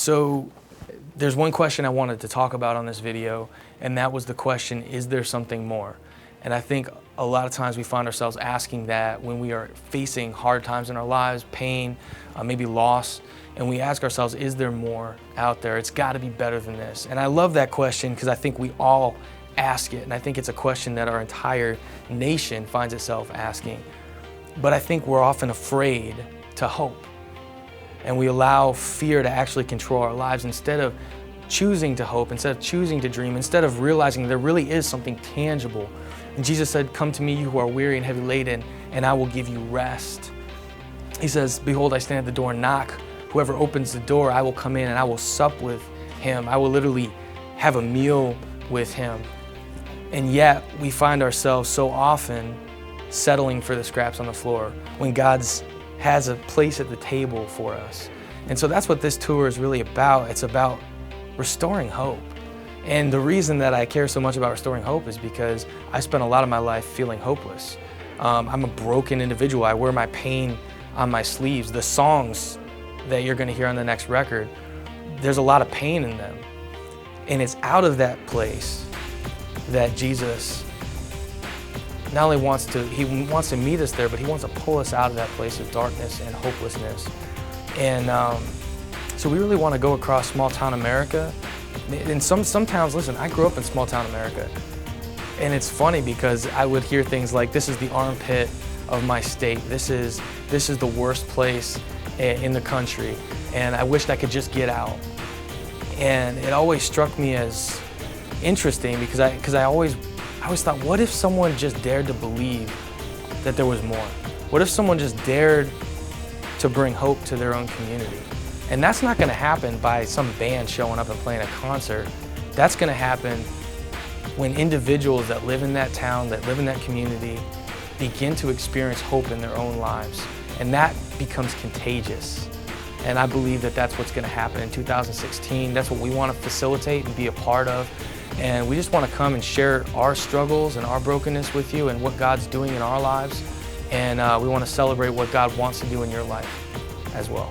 So there's one question I wanted to talk about on this video, and that was the question, is there something more? And I think a lot of times we find ourselves asking that when we are facing hard times in our lives, pain, maybe loss, and we ask ourselves, is there more out there? It's got to be better than this. And I love that question because I think we all ask it, and I think it's a question that our entire nation finds itself asking. But I think we're often afraid to hope, and we allow fear to actually control our lives instead of choosing to hope, instead of choosing to dream, instead of realizing there really is something tangible. And Jesus said, "Come to me, you who are weary and heavy laden, and I will give you rest." He says, "Behold, I stand at the door and knock. Whoever opens the door, I will come in and I will sup with him." I will literally have a meal with him. And yet we find ourselves so often settling for the scraps on the floor when God has a place at the table for us. And so that's what this tour is really about. It's about restoring hope. And the reason that I care so much about restoring hope is because I spent a lot of my life feeling hopeless. I'm a broken individual. I wear my pain on my sleeves. The songs that you're gonna hear on the next record, there's a lot of pain in them. And it's out of that place that Jesus not only wants to meet us there, but he wants to pull us out of that place of darkness and hopelessness. And so we really want to go across small town America. In some towns, listen, I grew up in small town America. And it's funny because I would hear things like, this is the armpit of my state. This is the worst place in the country. And I wished I could just get out. And it always struck me as interesting because I always thought, what if someone just dared to believe that there was more? What if someone just dared to bring hope to their own community? And that's not gonna happen by some band showing up and playing a concert. That's gonna happen when individuals that live in that town, that live in that community, begin to experience hope in their own lives. And that becomes contagious. And I believe that that's what's gonna happen in 2016. That's what we wanna facilitate and be a part of. And we just want to come and share our struggles and our brokenness with you and what God's doing in our lives. And we want to celebrate what God wants to do in your life as well.